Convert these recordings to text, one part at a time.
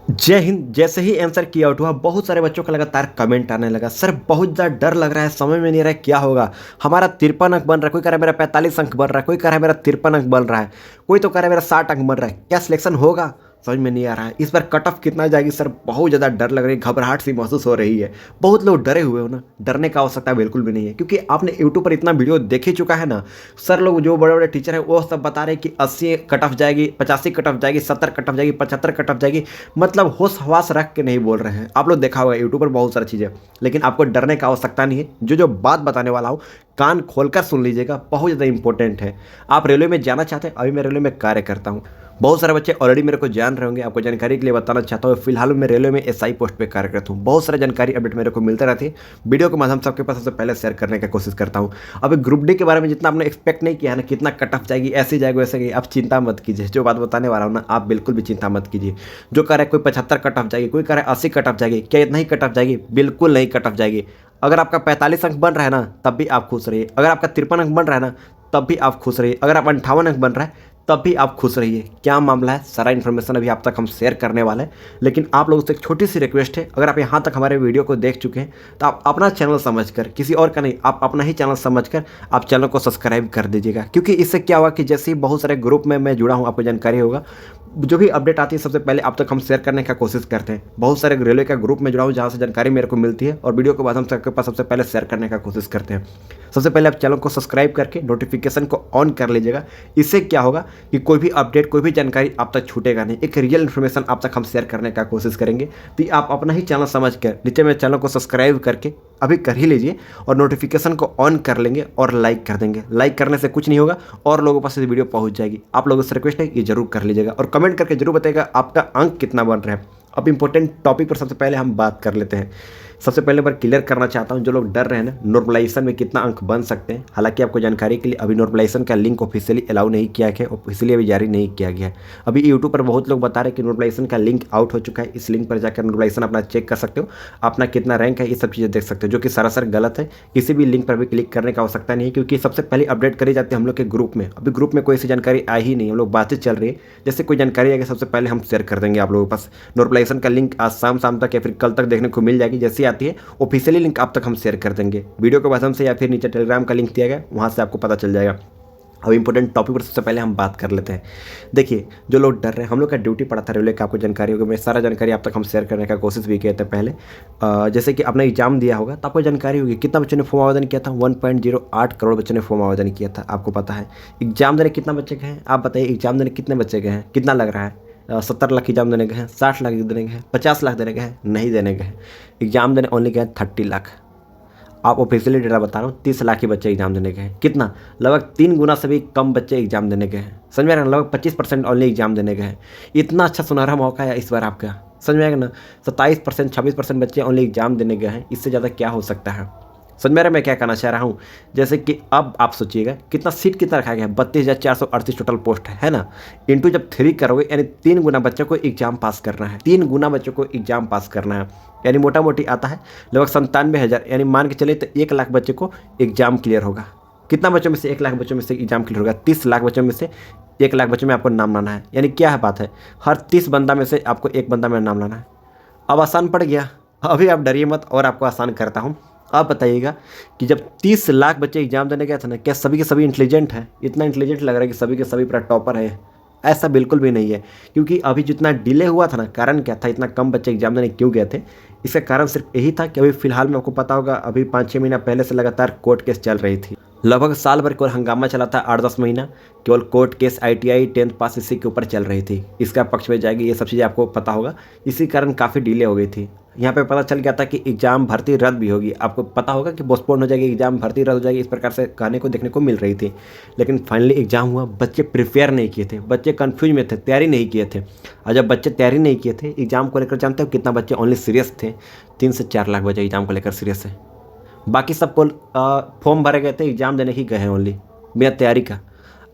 जय हिंद। जैसे ही आंसर किया आउट हुआ, बहुत सारे बच्चों का लगातार कमेंट आने लगा, सर बहुत ज़्यादा डर लग रहा है, समझ में नहीं आ रहा है क्या होगा। हमारा 53 अंक बन रहा है, कोई कह रहा है मेरा 45 अंक बन रहा है, कोई कह रहा है मेरा 53 अंक बन रहा है, कोई तो कह रहा है मेरा 60 अंक बन रहा है। क्या सिलेक्शन होगा समझ में नहीं आ रहा है। इस बार कट ऑफ कितना जाएगी सर, बहुत ज़्यादा डर लग रही है, घबराहट सी महसूस हो रही है। बहुत लोग डरे हुए हो ना, डरने का आवश्यकता बिल्कुल भी नहीं है, क्योंकि आपने यूट्यूब पर इतना वीडियो देख ही चुका है ना। सर लोग जो बड़े बड़े टीचर हैं वो सब बता रहे हैं कि 80 कट ऑफ जाएगी, 85 कट ऑफ जाएगी, 70 कट ऑफ जाएगी, 75 कट ऑफ जाएगी। मतलब होश हवास रख के नहीं बोल रहे हैं। आप लोग देखा होगा यूट्यूब पर बहुत सारी चीज़ें, लेकिन आपको डरने का आवश्यकता नहीं है। जो बात बताने वाला हूँ कान खोलकर सुन लीजिएगा, बहुत ज़्यादा इंपॉर्टेंट है। आप रेलवे में जाना चाहते हैं, अभी मैं रेलवे में कार्य करता हूँ। बहुत सारे बच्चे ऑलरेडी मेरे को जान रहे होंगे, आपको जानकारी के लिए बताना चाहता हूँ। फिलहाल मैं रेलवे में एसआई पोस्ट पे कार्यरत हूँ। बहुत सारी जानकारी अपडेट मेरे को मिलते रहती है, वीडियो के माध्यम से सबके पास सबसे पहले शेयर करने की कोशिश करता हूँ। अभी ग्रुप डी के बारे में जितना आपने एक्सपेक्ट नहीं किया है ना, कितना कट ऑफ जाएगी, ऐसी जाएगी वैसे जाएगी, आप चिंता मत कीजिए। जो बात बताने वाला हूँ ना, आप बिल्कुल भी चिंता मत कीजिए। जो कह रहा है कोई 75 कट ऑफ जाएगी, कोई कह रहा है 80 कट ऑफ जाएगी, क्या इतना ही कट ऑफ जाएगी? बिल्कुल नहीं कट ऑफ जाएगी। अगर आपका 45 अंक बन रहा है ना, तब भी आप खुश रहिए। अगर आपका 53 अंक बन रहा है ना, तब भी आप खुश रहिए। अगर आप 58 अंक बन रहा है, तब भी आप खुश रहिए। क्या मामला है, सारा इन्फॉर्मेशन अभी आप तक हम शेयर करने वाले हैं। लेकिन आप लोगों से एक छोटी सी रिक्वेस्ट है, अगर आप यहाँ तक हमारे वीडियो को देख चुके हैं तो आप अपना चैनल समझकर, किसी और का नहीं, आप अपना ही चैनल समझकर आप चैनल को सब्सक्राइब कर दीजिएगा। क्योंकि इससे क्या होगा कि जैसे ही बहुत सारे ग्रुप में मैं जुड़ा हूँ, आपको जानकारी होगा, जो भी अपडेट आती है सबसे पहले आप तक हम शेयर करने का कोशिश करते हैं। बहुत सारे रेलवे का ग्रुप में जुड़ा हूँ, जहाँ से जानकारी मेरे को मिलती है, और वीडियो के बाद हम सबके पास सबसे पहले शेयर करने का कोशिश करते हैं। सबसे पहले आप चैनल को सब्सक्राइब करके नोटिफिकेशन को ऑन कर लीजिएगा। इससे क्या होगा कि कोई भी अपडेट, कोई भी जानकारी आप तक छूटेगा नहीं। एक रियल इन्फॉर्मेशन आप तक हम शेयर करने का कोशिश करेंगे। तो आप अपना ही चैनल समझ कर नीचे में चैनल को सब्सक्राइब करके अभी कर ही लीजिए, और नोटिफिकेशन को ऑन कर लेंगे और लाइक कर देंगे। लाइक करने से कुछ नहीं होगा और लोगों पास वीडियो पहुंच जाएगी। आप लोगों से रिक्वेस्ट है ये जरूर कर लीजिएगा, और कमेंट करके जरूर बताइएगा आपका अंक कितना बन रहा है। अब इंपॉर्टेंट टॉपिक पर सबसे पहले हम बात कर लेते हैं। सबसे पहले मैं क्लियर करना चाहता हूं, जो लोग डर रहे हैं ना, नॉर्मलाइजेशन में कितना अंक बन सकते हैं। हालांकि आपको जानकारी के लिए अभी नॉर्मलाइजेशन का लिंक ऑफिशियली अलाउ नहीं किया गया, ऑफिशियली अभी जारी नहीं किया गया है। अभी यूट्यूब पर बहुत लोग बता रहे हैं कि नॉर्मलाइजेशन का लिंक आउट हो चुका है। इस लिंक पर जाकर नॉर्मलाइजेशन अपना चेक कर सकते हो, अपना कितना रैंक है, ये सब चीज़ें देख सकते हो, जो कि सरासर गलत है। किसी भी लिंक पर भी क्लिक करने की आवश्यकता नहीं है, क्योंकि सबसे पहले अपडेट करी जाती है हम लोग के ग्रुप में। अभी ग्रुप में कोई ऐसी जानकारी आई ही नहीं, हम लोग बातें चल रही है। जैसे कोई जानकारी आएगी सबसे पहले हम शेयर कर देंगे आप लोगों के पास। नॉर्मलाइजेशन का लिंक आज शाम तक या फिर कल तक देखने को मिल जाएगी। जैसी आती है ऑफिशियली लिंक आप तक हम शेयर कर देंगे वीडियो के माध्यम से, या फिर नीचे टेलीग्राम का लिंक दिया गया, वहाँ से आपको पता चल जाएगा। अब इंपॉर्टेंट टॉपिक पर सबसे पहले हम बात कर लेते हैं। देखिए, जो लोग डर रहे हैं, हम लोग का ड्यूटी पड़ा था रेलवे का, आपको जानकारी होगी। मैं सारा जानकारी आप तक हम शेयर करने का कोशिश भी किए थे पहले। जैसे कि आपने एग्जाम दिया होगा तो आपको जानकारी होगी कितना बच्चों ने फॉर्म आवेदन किया था। 1.08 करोड़ बच्चों ने फॉर्म आवेदन किया था, आपको पता है। एग्जाम देने कितना बच्चे गए हैं, आप बताइए। एग्जाम देने कितने बच्चे गए हैं, कितना लग रहा है? 70 लाख एग्जाम देने गए हैं, 60 लाख देने गए हैं, 50 लाख देने गए हैं? नहीं देने गए हैं। एग्जाम देने ओनली गए 30 लाख। आप ऑफिशियली डेटा बता रहा हूँ, 30 लाख ही बच्चे एग्जाम देने गए हैं। कितना? लगभग 3 गुना से भी कम बच्चे एग्जाम देने गए हैं। समझ में आएगा? लगभग 25% ओनली एग्जाम देने गए हैं। इतना अच्छा सुनहरा मौका है इस बार आपका। समझ में आएगा ना? 27%, 26% बच्चे ओनली एग्जाम देने गए हैं। इससे ज़्यादा क्या हो सकता है? समझ में आ रहा है मैं क्या कहना चाह रहा हूँ? जैसे कि अब आप सोचिएगा कितना सीट कितना रखा गया है, 32,438 टोटल पोस्ट है ना। इंटू जब 3 करोगे, यानी 3 गुना बच्चों को एग्जाम पास करना है। 3 गुना बच्चों को एग्जाम पास करना है, यानी मोटा मोटी आता है लगभग 97,000। यानी मान के चलिए तो 1 लाख बच्चे को एग्जाम क्लियर होगा। कितना बच्चों में से? 1 लाख बच्चों में से एग्जाम क्लियर होगा। 30 लाख बच्चों में से 1 लाख बच्चों में आपको नाम लाना है। यानी क्या है बात है, हर 30 बंदा में से आपको 1 बंदा में नाम लाना है। अब आसान पड़ गया। अभी आप डरिए मत, और आपको आसान करता हूँ। आप बताइएगा कि जब 30 लाख बच्चे एग्जाम देने गए थे ना, क्या सभी के सभी इंटेलिजेंट हैं? इतना इंटेलिजेंट लग रहा है कि सभी के सभी पूरा टॉपर है। ऐसा बिल्कुल भी नहीं है, क्योंकि अभी जितना डिले हुआ था ना, कारण क्या था, इतना कम बच्चे एग्जाम देने क्यों गए थे? इसका कारण सिर्फ यही था कि अभी फिलहाल में आपको पता होगा, अभी 5-6 महीना पहले से लगातार कोर्ट केस चल रही थी। लगभग साल भर केवल हंगामा चला था, 8-10 महीना केवल कोर्ट केस, ITI 10th पास इसी के ऊपर चल रही थी। इसका पक्ष में जाएगी, ये सब चीज़ें आपको पता होगा। इसी कारण काफ़ी डिले हो गई थी। यहाँ पे पता चल गया था कि एग्जाम भर्ती रद्द भी होगी। आपको पता होगा कि पोस्टपोन हो जाएगी, एग्जाम भर्ती रद्द हो जाएगी, इस प्रकार से कहने को देखने को मिल रही थी। लेकिन फाइनली एग्जाम हुआ। बच्चे प्रिपेयर नहीं किए थे, बच्चे कंफ्यूज में थे, तैयारी नहीं किए थे। और जब बच्चे तैयारी नहीं किए थे एग्जाम को लेकर, जानते हो कितना बच्चे ओनली सीरियस थे? 3 से 4 लाख बच्चे एग्जाम को लेकर सीरियस है। बाकी सबको फॉर्म भरे गए थे, एग्जाम देने ही गए हैं ओनली, बिना तैयारी का।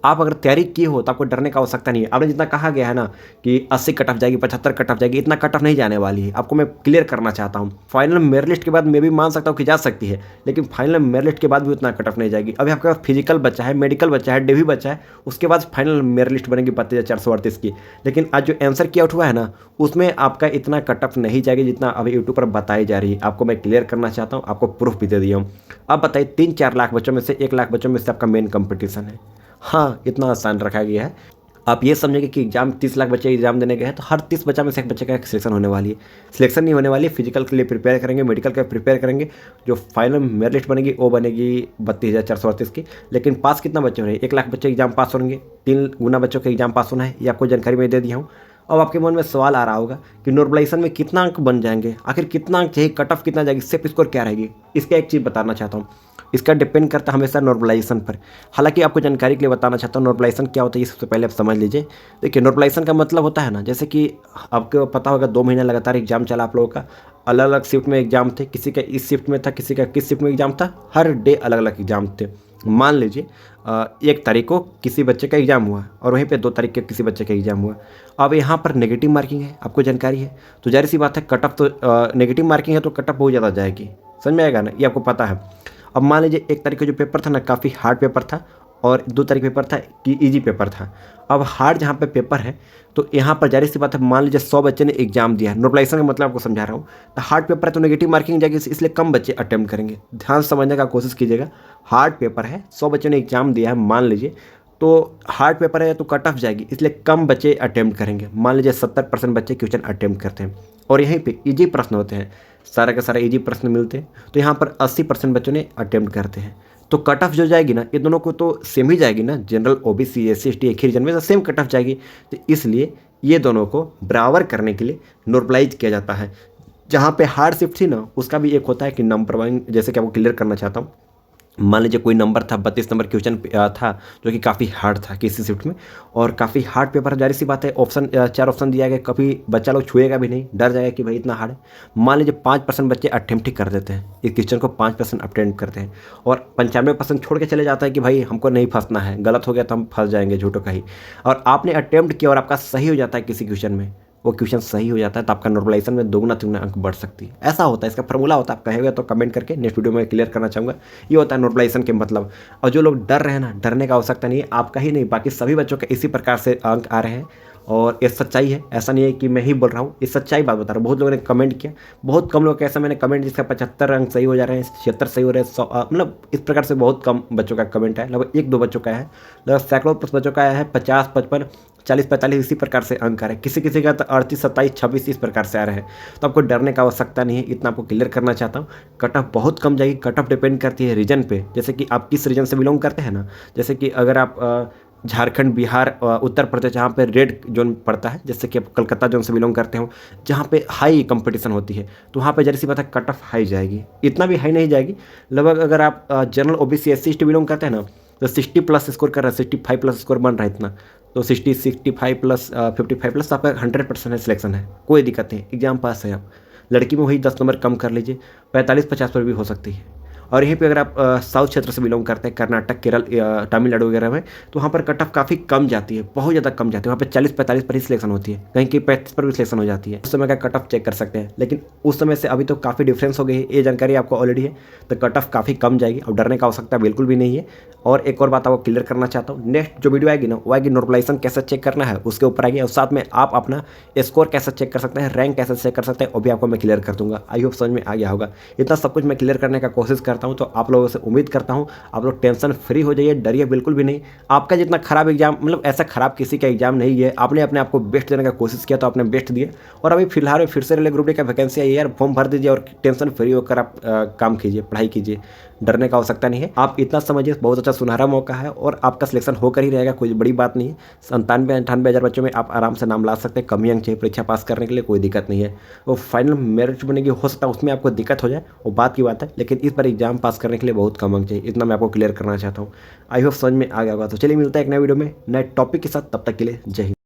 आप अगर तैयारी की हो तो आपको डरने का आवश्यकता नहीं है। आपने जितना कहा गया है ना कि 80 कट ऑफ जाएगी, 75 कट ऑफ जाएगी, इतना कट ऑफ नहीं जाने वाली है। आपको मैं क्लियर करना चाहता हूँ। फाइनल मेरिट लिस्ट के बाद मैं भी मान सकता हूँ कि जा सकती है, लेकिन फाइनल मेरिट लिस्ट के बाद भी उतना कट ऑफ नहीं जाएगी। अभी आपके पास फिजिकल बच्चा है, मेडिकल बच्चा है, डेवी बच्चा है, उसके बाद फाइनल मेरिट लिस्ट बनेगी 32,438 की। लेकिन आज जो आंसर की आउट हुआ है ना, उसमें आपका इतना कट ऑफ नहीं जाएगी जितना अभी यूट्यूब पर बताई जा रही है। आपको मैं क्लियर करना चाहता हूँ, आपको प्रूफ भी दे दिया हूँ। अब बताइए 3-4 लाख बच्चों में से 1 लाख बच्चों में से आपका मेन कंपटीशन है। हाँ, इतना आसान रखा गया है। आप ये समझेंगे कि एग्जाम 30 लाख बच्चे एग्जाम देने गए हैं तो हर 30 बच्चा में से एक बच्चे का सिलेक्शन होने वाली है। सिलेक्शन नहीं होने वाली, फिजिकल के लिए प्रिपेयर करेंगे, मेडिकल का प्रिपेयर करेंगे, जो फाइनल मेरिट लिस्ट बनेगी वो बनेगी 32,438 की। लेकिन पास कितना बच्चे हो रहे हैं? 1 लाख बच्चे एग्जाम पास होंगे, 3 गुना बच्चों का एग्जाम पास होना है। ये आपको जानकारी मैं दे दिया हूँ। अब आपके मन में सवाल आ रहा होगा कि नॉर्मलाइजेशन में कितना अंक बन जाएंगे, आखिर कितना अंक चाहिए, कट ऑफ कितना जाएगी, सेफ स्कोर क्या रहेगी? इसका एक चीज़ बताना चाहता हूँ, इसका डिपेंड करता है हमेशा नॉर्मलाइजेशन पर। हालांकि आपको जानकारी के लिए बताना चाहता हूँ नॉर्मलाइजेशन क्या होता है, ये सबसे पहले आप समझ लीजिए। देखिए, नॉर्मलाइजेशन का मतलब होता है ना, जैसे कि आपको पता होगा 2 महीने लगातार एग्जाम चला आप लोगों का, अलग अलग शिफ्ट में एग्जाम थे, किसी का इस शिफ्ट में था, किसी का किस शिफ्ट में एग्जाम था, हर डे अलग अलग एग्जाम थे। मान लीजिए 1 तारीख को किसी बच्चे का एग्जाम हुआ और वहीं पे 2 तारीख के किसी बच्चे का एग्जाम हुआ। अब यहाँ पर नेगेटिव मार्किंग है, आपको जानकारी है, तो जाहिर सी बात है कट ऑफ तो नेगेटिव मार्किंग है तो कट ऑफ बहुत ज़्यादा जाएगी। समझ में आएगा ना, ये आपको पता है। अब मान लीजिए 1 तारीख का जो पेपर था ना काफ़ी हार्ड पेपर था और 2 तारीख पेपर था कि ईजी पेपर था। अब हार्ड जहाँ पे पेपर है तो यहाँ पर जाहिर सी बात है, मान लीजिए 100 बच्चे ने एग्जाम दिया है, नॉर्मलाइजेशन का मतलब आपको समझा रहा हूँ, तो हार्ड पेपर है तो नेगेटिव मार्किंग जाएगी, इसलिए कम बच्चे अटेम्प्ट करेंगे। ध्यान समझने का कोशिश कीजिएगा। हार्ड पेपर है, 100 बच्चों ने एग्जाम दिया है मान लीजिए, तो हार्ड पेपर है तो कट ऑफ जाएगी, इसलिए कम बच्चे अटेम्प्ट करेंगे। मान लीजिए 70% बच्चे क्वेश्चन अटेम्प्ट करते हैं और यहीं पे इजी प्रश्न होते हैं, सारा का सारा इजी प्रश्न मिलते हैं, तो यहाँ पर 80% बच्चों ने अटेम्प्ट करते हैं। तो कट ऑफ जो जाएगी ना, ये दोनों को तो सेम ही जाएगी ना, जनरल ओबीसी SC ST एक ही रीजन में तो सेम कट ऑफ जाएगी। तो इसलिए ये दोनों को बराबर करने के लिए नॉर्मलाइज किया जाता है। जहाँ पे हार्ड शिफ्ट थी ना, उसका भी एक होता है कि नंबर वन, जैसे कि आपको क्लियर करना चाहता हूँ। मान लीजिए कोई नंबर था, 32 नंबर क्वेश्चन था जो कि काफ़ी हार्ड था किसी शिफ्ट में, और काफ़ी हार्ड पेपर, जाहिर सी बात है ऑप्शन 4 ऑप्शन दिया गया, कभी बच्चा लोग छुएगा भी नहीं, डर जाएगा कि भाई इतना हार्ड है। मान लीजिए 5% बच्चे अटेम्प्ट ही कर देते हैं, इस क्वेश्चन को 5% अटेम्प्ट करते हैं और 95% छोड़ के चले जाता है कि भाई हमको नहीं फंसना है, गलत हो गया तो हम फंस जाएंगे झूठों का ही। और आपने अटेम्प्ट किया और आपका सही हो जाता है किसी क्वेश्चन में, वो क्वेश्चन सही हो जाता है, तो आपका नॉर्मलाइजेशन में दोगुना तिगुना अंक बढ़ सकती है। ऐसा होता है, इसका फॉर्मूला होता है। आप कहेंगे तो कमेंट करके नेक्स्ट वीडियो में क्लियर करना चाहूँगा। ये होता है नॉर्मलाइजेशन के मतलब। और जो लोग डर रहे हैं ना, डरने का आवश्यकता नहीं है, आपका ही नहीं बाकी सभी बच्चों के इसी प्रकार से अंक आ रहे हैं और ये सच्चाई है, ऐसा नहीं है कि मैं ही बोल रहा हूँ, ये सच्चाई बात बता रहा हूँ। बहुत लोगों ने कमेंट किया, बहुत कम लोग ऐसा मैंने कमेंट जिसका 75 अंक सही हो जा रहे हैं, 76 सही हो रहे हैं, 100 मतलब इस प्रकार से बहुत कम बच्चों का कमेंट है। लगभग 1-2 बच्चों का है, लगभग सैकड़ों प्लस बच्चों का आया है, 50, 55, 40, 45 इसी प्रकार से अंक आ रहे हैं। किसी किसी का तो 38, 27, 26 इस प्रकार से आ रहे हैं। तो आपको डरने का आवश्यकता नहीं है, इतना आपको क्लियर करना चाहता हूँ। कट ऑफ बहुत कम जाएगी, कट ऑफ डिपेंड करती है रीजन पे, जैसे कि आप किस रीजन से बिलोंग करते हैं ना। जैसे कि अगर आप झारखंड, बिहार, उत्तर प्रदेश जहाँ पे रेड जोन पड़ता है, जैसे कि आप कलकत्ता जोन से बिलोंग करते हो जहाँ पे हाई कंपटीशन होती है, तो वहाँ पे जैसी बात है कट ऑफ हाई जाएगी, इतना भी हाई नहीं जाएगी। लगभग अगर आप general OBC SC ST belong करते हैं ना, तो 60 प्लस स्कोर कर रहा है, 65 प्लस स्कोर बन रहा है इतना, तो 60, 65 प्लस 55 प्लस आपका 100% है, सिलेक्शन है, कोई दिक्कत नहीं, एग्जाम पास है आप। लड़की में वही 10 नंबर कम कर लीजिए, 45-50 पर भी हो सकती है। और यहीं पे अगर आप साउथ क्षेत्र से बिलोंग करते हैं, कर्नाटक, केरल, तमिलनाडु वगैरह में, तो वहाँ पर कट ऑफ काफ़ी कम जाती है, बहुत ज़्यादा कम जाती है। वहाँ पे 40-45 पर ही सिलेक्शन होती है, कहीं कहीं 35 पर भी सिलेक्शन हो जाती है। उस समय का कट ऑफ चेक कर सकते हैं, लेकिन उस समय से अभी तो काफ़ी डिफरेंस हो गई है, ये जानकारी आपको ऑलरेडी है। तो कट ऑफ काफ़ी कम जाएगी और डरने का आवश्यकता बिल्कुल भी नहीं है। और एक और बात आपको क्लियर करना चाहता हूँ, नेक्स्ट जो वीडियो आएगी ना, वो आएगी नॉर्मलाइजेशन कैसे चेक करना है उसके ऊपर आएगी, और साथ में आप अपना स्कोर कैसे चेक कर सकते हैं, रैंक कैसे चेक कर सकते हैं, वो भी आपको मैं क्लियर कर दूंगा। आई होप समझ में आ गया होगा। इतना सब कुछ मैं क्लियर करने का कोशिश करता हूँ, तो आप लोगों से उम्मीद करता हूँ आप लोग टेंशन फ्री हो जाइए, डरिए बिल्कुल भी नहीं। आपका जितना खराब एग्जाम, मतलब ऐसा खराब किसी का एग्जाम नहीं है, आपने अपने आप को बेस्ट देने का कोशिश किया तो आपने बेस्ट दिए। और अभी फिलहाल फिर से रेलवे ग्रुप डी का वैकेंसी आई है यार, फॉर्म भर दीजिए और टेंशन फ्री होकर आप काम कीजिए, पढ़ाई कीजिए, डरने का आवश्यकता नहीं है। आप इतना समझिए बहुत अच्छा सुनहरा मौका है और आपका सिलेक्शन होकर ही रहेगा, कोई बड़ी बात नहीं है। 97-98 हज़ार बच्चों में आप आराम से नाम ला सकते हैं, कम ही अंक चाहिए परीक्षा पास करने के लिए, कोई दिक्कत नहीं है। वो फाइनल मेरिट बनेगी, हो सकता है उसमें आपको दिक्कत हो जाए, वो बात की बात है, लेकिन इस बार एग्जाम पास करने के लिए बहुत कम अंक चाहिए, इतना मैं आपको क्लियर करना चाहता हूँ। आई होप समझ में आ गया होगा। तो चलिए मिलता है एक नए वीडियो में नए टॉपिक के साथ, तब तक के लिए जय हिंद।